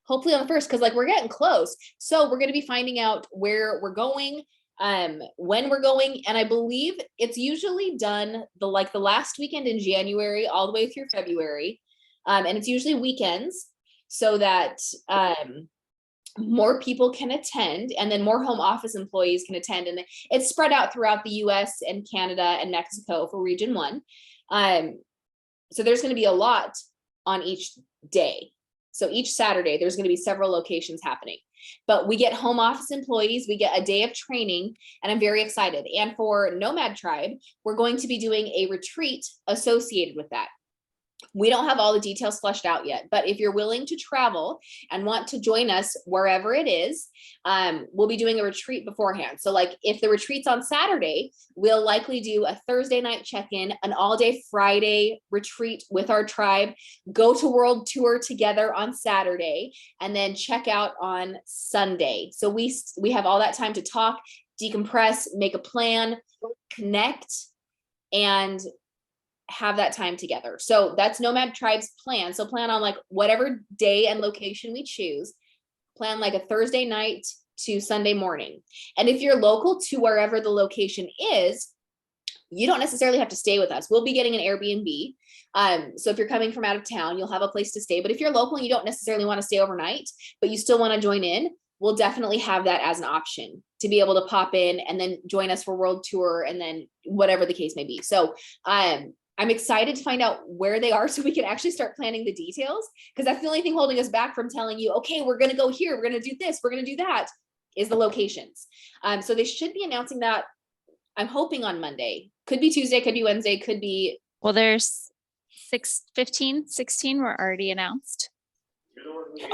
hopefully on the 1st, because like we're getting close. So we're going to be finding out where we're going, when we're going, and I believe it's usually done the last weekend in January all the way through February, and it's usually weekends so that more people can attend, and then more home office employees can attend, and it's spread out throughout the US and Canada and Mexico for region 1. So there's going to be a lot on each day. So each Saturday there's going to be several locations happening, but we get home office employees, we get a day of training, and I'm very excited. And for Nomad Tribe, we're going to be doing a retreat associated with that. We don't have all the details fleshed out yet, but if you're willing to travel and want to join us wherever it is, we'll be doing a retreat beforehand. So like if the retreat's on Saturday, we'll likely do a Thursday night check-in, an all-day Friday retreat with our tribe, go to World Tour together on Saturday, and then check out on Sunday. So we have all that time to talk, decompress, make a plan, connect, and have that time together. So that's Nomad Tribe's plan. So plan on like whatever day and location we choose, plan like a Thursday night to Sunday morning. And if you're local to wherever the location is, you don't necessarily have to stay with us. We'll be getting an Airbnb. So if you're coming from out of town, you'll have a place to stay. But if you're local and you don't necessarily want to stay overnight, but you still want to join in, we'll definitely have that as an option to be able to pop in and then join us for World Tour and then whatever the case may be. So I'm excited to find out where they are so we can actually start planning the details, because that's the only thing holding us back from telling you, okay, we're going to go here, we're going to do this, we're going to do that, is the locations. So they should be announcing that, I'm hoping on Monday. Could be Tuesday, could be Wednesday, could be. Well, there's 16 were already announced.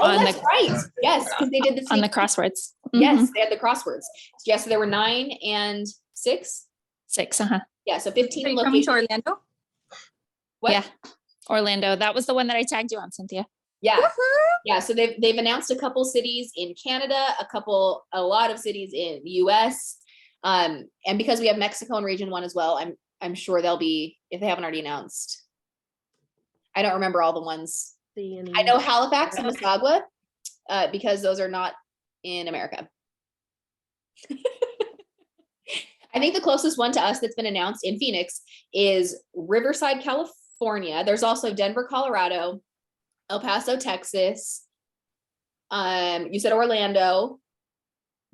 Oh, On that's right. Yes, because they did the On the sneak- crosswords. Yes, they had the crosswords. Yeah, so there were 9 and 6. 6, Yeah, so Are 15 you coming to locations. Orlando? What? Yeah. Orlando. That was the one that I tagged you on, Cynthia. Yeah. Yeah. So they've announced a couple cities in Canada, a lot of cities in the US. And because we have Mexico in region 1 as well, I'm sure they'll be, if they haven't already announced. I don't remember all the ones. I know Halifax and Mississauga, because those are not in America. I think the closest one to us that's been announced in Phoenix is Riverside, California. There's also Denver, Colorado, El Paso, Texas. You said Orlando.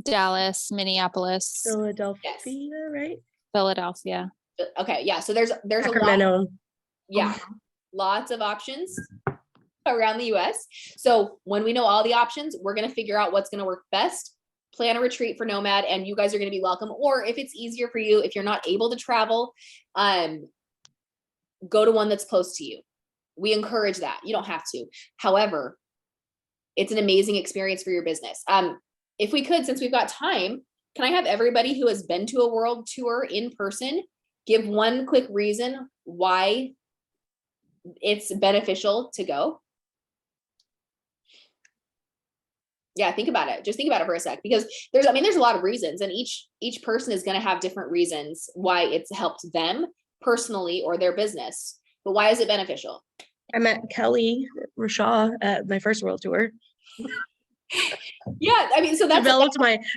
Dallas, Minneapolis, Philadelphia, right? Philadelphia. Okay, yeah. So there's a lot. Sacramento. Yeah, lots of options around the US. So when we know all the options, we're going to figure out what's going to work best, plan a retreat for Nomad, and you guys are going to be welcome. Or if it's easier for you, if you're not able to travel, go to one that's close to you. We encourage that. You don't have to. However, it's an amazing experience for your business. If we could, since we've got time, can I have everybody who has been to a world tour in person give one quick reason why it's beneficial to go? Yeah, think about it. Just think about it for a sec, because there's a lot of reasons, and each person is going to have different reasons why it's helped them personally or their business. But why is it beneficial? I met Kelly Rashaw at my first world tour. Yeah, I mean, so that's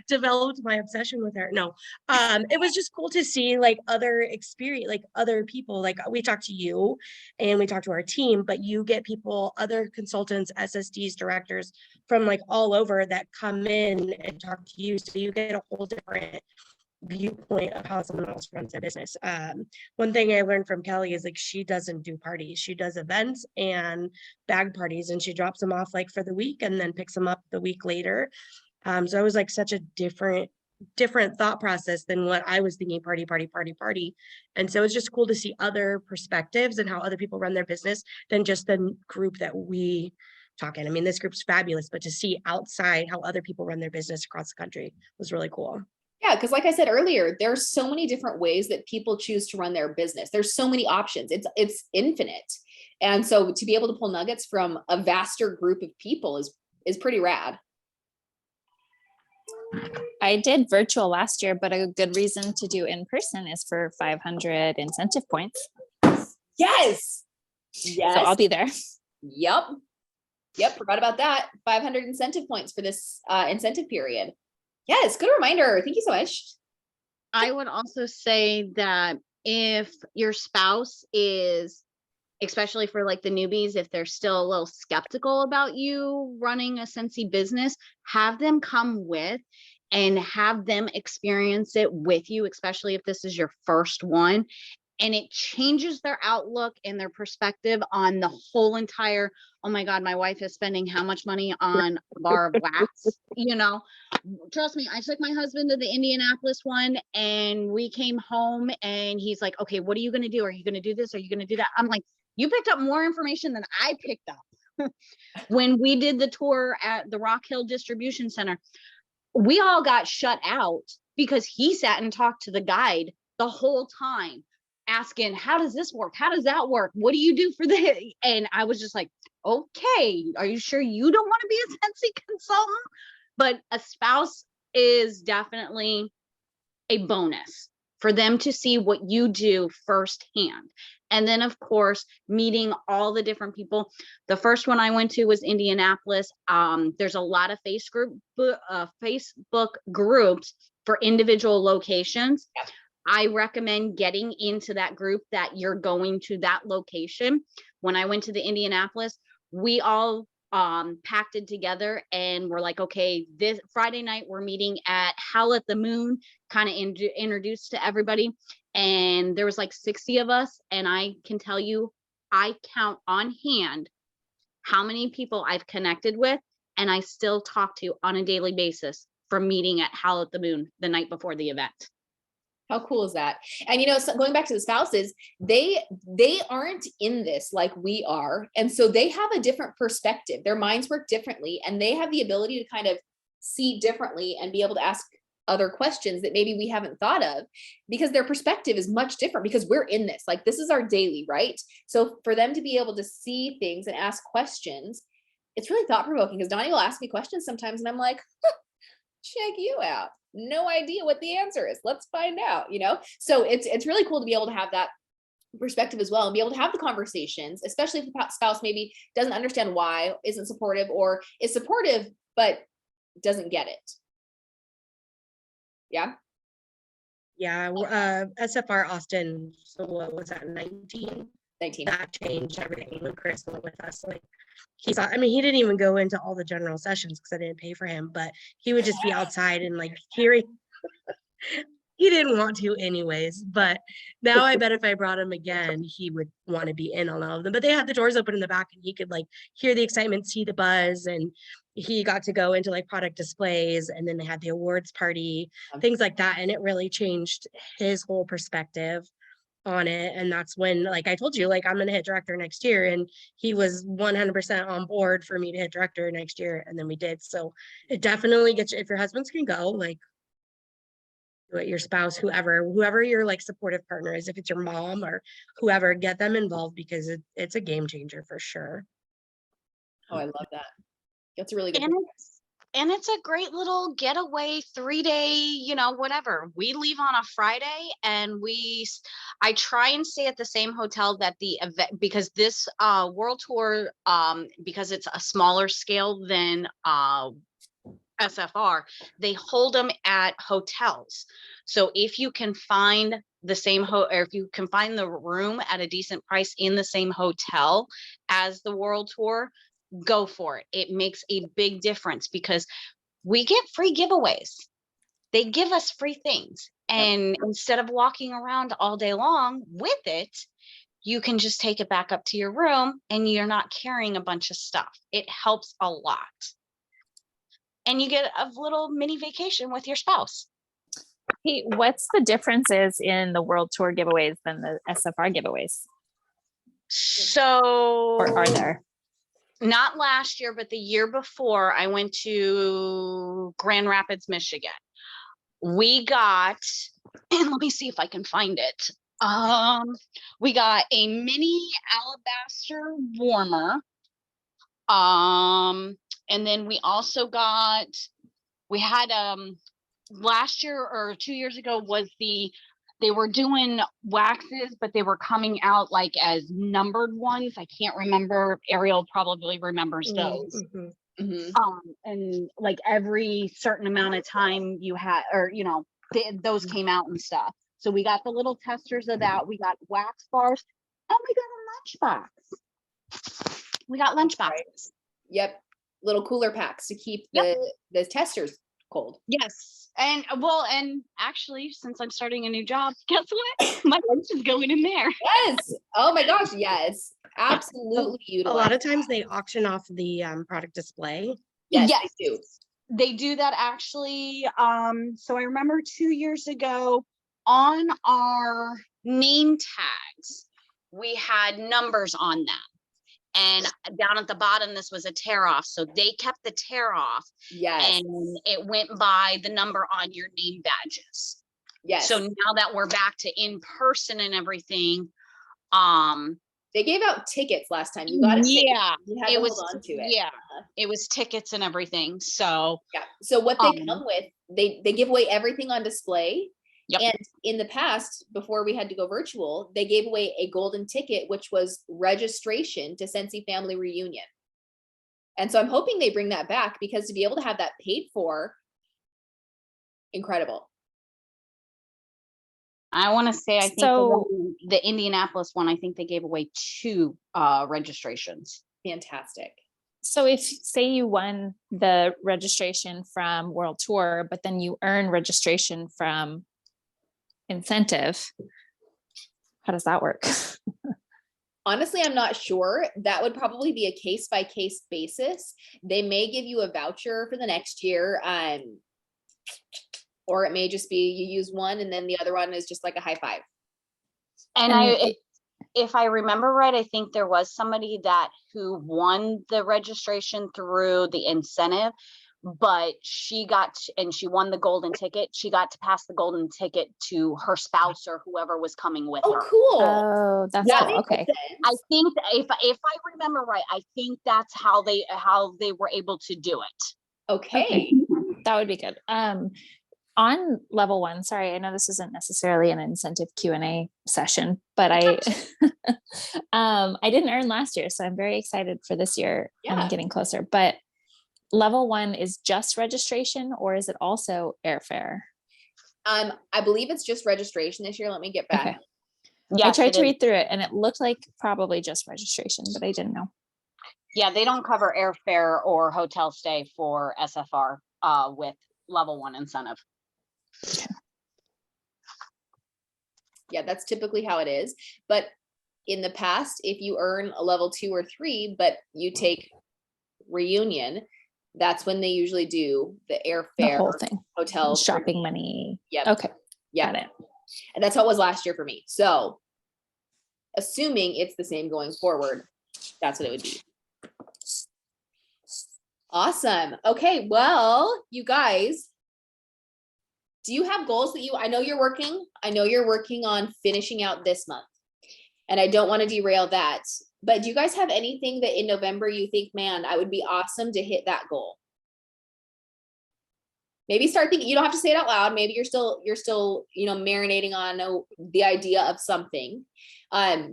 developed my obsession with her. No, it was just cool to see like other experience, like other people. Like we talked to you and we talked to our team, but you get people, other consultants, SSDs, directors from like all over that come in and talk to you. So you get a whole different viewpoint of how someone else runs their business. One thing I learned from Kelly is like she doesn't do parties. She does events and bag parties, and she drops them off like for the week and then picks them up the week later. So it was like such a different thought process than what I was thinking, party. And so it's just cool to see other perspectives and how other people run their business than just the group that we talk in. I mean, this group's fabulous, but to see outside how other people run their business across the country was really cool. Yeah, because like I said earlier, there's so many different ways that people choose to run their business. There's so many options. It's infinite. And so to be able to pull nuggets from a vaster group of people is pretty rad. I did virtual last year, but a good reason to do in person is for 500 incentive points. Yes. So I'll be there. Yep. Forgot about that. 500 incentive points for this incentive period. Yes, good reminder. Thank you so much. I would also say that if your spouse is, especially for like the newbies, if they're still a little skeptical about you running a Scentsy business, have them come with and have them experience it with you, especially if this is your first one. And it changes their outlook and their perspective on the whole entire, oh my God, my wife is spending how much money on a bar of wax? Trust me, I took my husband to the Indianapolis one and we came home and he's like, okay, what are you going to do? Are you going to do this? Are you going to do that? I'm like, you picked up more information than I picked up. When we did the tour at the Rock Hill Distribution Center, we all got shut out because he sat and talked to the guide the whole time, asking, how does this work? How does that work? What do you do for this? And I was just like, okay, are you sure you don't want to be a Scentsy consultant? But a spouse is definitely a bonus for them to see what you do firsthand. And then of course, meeting all the different people. The first one I went to was Indianapolis. There's a lot of Facebook groups for individual locations. Yep. I recommend getting into that group that you're going to that location. When I went to the Indianapolis, we all packed it together and we're like, okay, this Friday night we're meeting at Howl at the Moon, kind of introduced to everybody. And there was like 60 of us. And I can tell you, I count on hand how many people I've connected with and I still talk to on a daily basis from meeting at Howl at the Moon the night before the event. How cool is that? And so going back to the spouses, they aren't in this like we are. And so they have a different perspective. Their minds work differently and they have the ability to kind of see differently and be able to ask other questions that maybe we haven't thought of, because their perspective is much different because we're in this, like this is our daily, right? So for them to be able to see things and ask questions, it's really thought provoking, because Donnie will ask me questions sometimes and I'm like, check you out. no idea what the answer is. Let's find out, you know? So it's really cool to be able to have that perspective as well and be able to have the conversations, especially if the spouse maybe doesn't understand why, isn't supportive, or is supportive but doesn't get it. Yeah. Yeah, SFR Austin, so what was that, 19? 19. That changed everything when Chris went with us. Like he saw, I mean, he didn't even go into all the general sessions because I didn't pay for him, but he would just be outside and like hearing. He didn't want to anyways, but now I bet if I brought him again, he would want to be in on all of them. But they had the doors open in the back and he could like hear the excitement, see the buzz, and he got to go into like product displays, and then they had the awards party, things like that. And it really changed his whole perspective on it. And that's when, like I told you, like I'm gonna hit director next year, and he was 100% on board for me to hit director next year, and then we did. So it definitely gets you, if your husbands can go, like your spouse, whoever your like supportive partner is, if it's your mom or whoever, get them involved, because it's a game changer for sure. Oh, I love that. That's a really good. And it's a great little getaway 3-day, you know, whatever. We leave on a Friday and I try and stay at the same hotel that the event, because this world tour, because it's a smaller scale than SFR, they hold them at hotels. So if you can find the same or if you can find the room at a decent price in the same hotel as the world tour, go for it. It makes a big difference because we get free giveaways. They give us free things. And instead of walking around all day long with it, you can just take it back up to your room and you're not carrying a bunch of stuff. It helps a lot. And you get a little mini vacation with your spouse. Hey, what's the differences in the World Tour giveaways than the SFR giveaways? So, Or are there? Not last year, but the year before, I went to Grand Rapids, Michigan. We got, and let me see if I can find it. We got a mini alabaster warmer. And then we also got, we had last year or 2 years ago was they were doing waxes, but they were coming out like as numbered ones. I can't remember. Ariel probably remembers those. And like every certain amount of time you had, or you know, those came out and stuff. So we got the little testers of that. We got wax bars, and we got a lunchbox. We got lunch boxes. Yep. Little cooler packs to keep the testers cold. Yes. And well, and actually, since I'm starting a new job, guess what? My lunch is going in there. Yes. Oh my gosh. Yes. Absolutely. A lot of times they auction off the product display. Yes, Yes. they do. They do that actually. So I remember 2 years ago on our name tags, we had numbers on them. And down at the bottom, this was a tear off. So they kept the tear off. Yes. And it went by the number on your name badges. Yes. So now that we're back to in person and everything, they gave out tickets last time. You got it. Yeah, you had to hold on to it. Yeah, it was tickets and everything. So yeah. So what they come with, they give away everything on display. Yep. And in the past, before we had to go virtual, they gave away a golden ticket, which was registration to Scentsy Family Reunion. And so I'm hoping they bring that back, because to be able to have that paid for, incredible. I want to say, I think So- the Indianapolis one, I think they gave away 2 registrations. Fantastic. So if, say you won the registration from World Tour, but then you earn registration from Incentive, how does that work? Honestly, I'm not sure. That would probably be a case by case basis. They may give you a voucher for the next year. Or it may just be you use one and then the other one is just like a high five. And if I remember right, I think there was somebody who won the registration through the incentive, but she won the golden ticket. She got to pass the golden ticket to her spouse or whoever was coming with Oh, her. cool. Oh, that's That cool. makes Okay. sense. I think if I remember right, I think that's how they were able to do it. Okay. That would be good. On level one, sorry, I know this isn't necessarily an incentive Q&A session, but I I didn't earn last year, so I'm very excited for this year. Yeah. I'm getting closer. But level one is just registration, or is it also airfare? I believe it's just registration this year. Let me get back. Okay. Yeah, I tried to read through it and it looked like probably just registration, but I didn't know. Yeah, they don't cover airfare or hotel stay for SFR with level one incentive. Yeah, that's typically how it is. But in the past, if you earn a level 2 or 3, but you take reunion, that's when they usually do the The airfare, whole thing. hotel, Shopping money. Yep. Okay. Yeah. Got it. And that's how it was last year for me. So assuming it's the same going forward, that's what it would be. Awesome. Okay. Well, you guys, do you have goals that I know you're working on finishing out this month, and I don't want to derail that, but do you guys have anything that in November you think, man, I would be awesome to hit that goal? Maybe start thinking, you don't have to say it out loud. Maybe you're still, marinating on the idea of something. That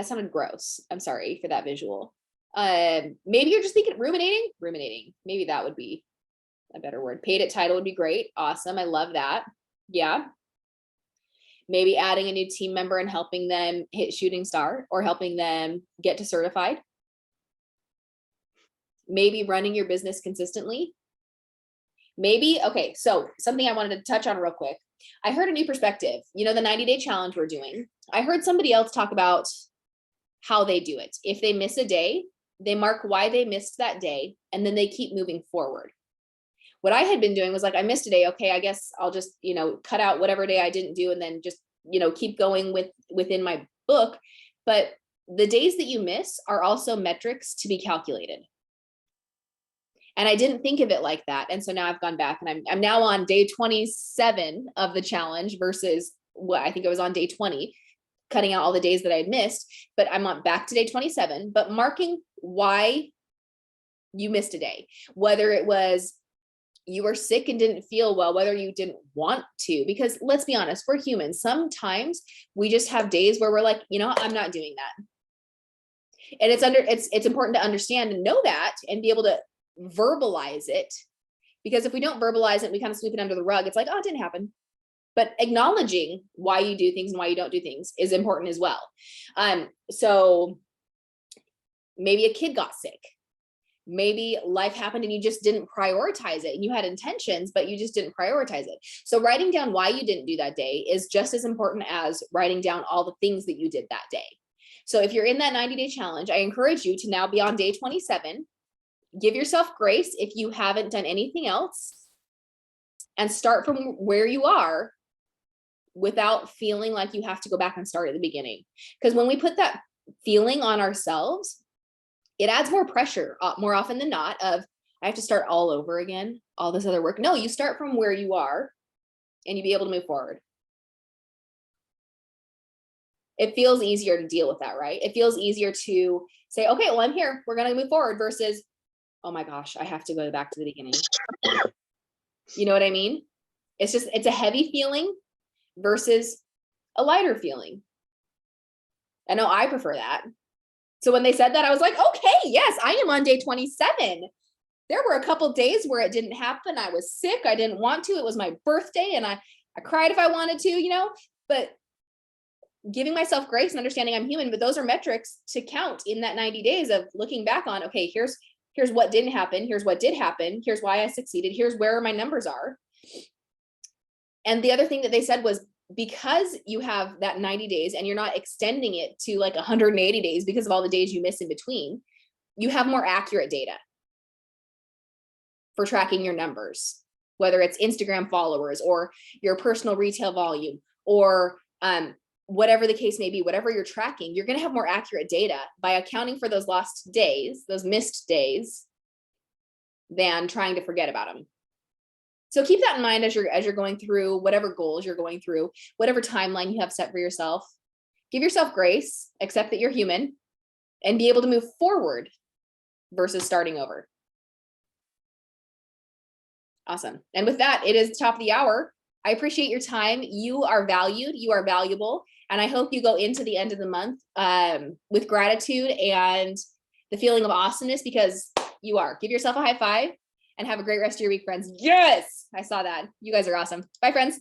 sounded gross. I'm sorry for that visual. Maybe you're just thinking ruminating. Maybe that would be a better word. Paid it title would be great. Awesome. I love that. Yeah. Maybe adding a new team member and helping them hit shooting star or helping them get to certified. Maybe running your business consistently. Maybe, okay, so something I wanted to touch on real quick. I heard a new perspective, the 90-day challenge we're doing. I heard somebody else talk about how they do it. If they miss a day, they mark why they missed that day, and then they keep moving forward. What I had been doing was like, I missed a day. Okay, I guess I'll just, cut out whatever day I didn't do and then just, keep going within my book. But the days that you miss are also metrics to be calculated. And I didn't think of it like that. And so now I've gone back and I'm now on day 27 of the challenge versus what I think I was on day 20, cutting out all the days that I had missed, but I'm on back to day 27, but marking why you missed a day, whether it was you were sick and didn't feel well, whether you didn't want to, because let's be honest, we're humans. Sometimes we just have days where we're like, I'm not doing that. And it's important to understand and know that and be able to verbalize it, because if we don't verbalize it, we kind of sweep it under the rug. It's like, oh, it didn't happen. But acknowledging why you do things and why you don't do things is important as well. So maybe a kid got sick. Maybe life happened and you just didn't prioritize it, and you had intentions, but you just didn't prioritize it. So writing down why you didn't do that day is just as important as writing down all the things that you did that day. So if you're in that 90-day challenge, I encourage you to now be on day 27. Give yourself grace if you haven't done anything else, and start from where you are without feeling like you have to go back and start at the beginning. Because when we put that feeling on ourselves, it adds more pressure more often than not of, I have to start all over again, all this other work. No, you start from where you are and you be able to move forward. It feels easier to deal with that, right? It feels easier to say, okay, well, I'm here. We're going to move forward versus, oh my gosh, I have to go back to the beginning. You know what I mean? It's a heavy feeling versus a lighter feeling. I know I prefer that. So when they said that, I was like, okay, yes, I am on day 27. There were a couple days where it didn't happen. I was sick. I didn't want to. It was my birthday and I cried if I wanted to, but giving myself grace and understanding I'm human, but those are metrics to count in that 90 days of looking back on, okay, here's what didn't happen. Here's what did happen. Here's why I succeeded. Here's where my numbers are. And the other thing that they said was, because you have that 90 days and you're not extending it to like 180 days because of all the days you miss in between, you have more accurate data for tracking your numbers, whether it's Instagram followers or your personal retail volume or whatever the case may be, whatever you're tracking, you're going to have more accurate data by accounting for those lost days, those missed days, than trying to forget about them. So keep that in mind as you're going through whatever goals you're going through, whatever timeline you have set for yourself. Give yourself grace, accept that you're human, and be able to move forward versus starting over. Awesome. And with that, it is the top of the hour. I appreciate your time. You are valued, you are valuable. And I hope you go into the end of the month with gratitude and the feeling of awesomeness, because you are. Give yourself a high five and have a great rest of your week, friends. Yes, I saw that. You guys are awesome. Bye, friends.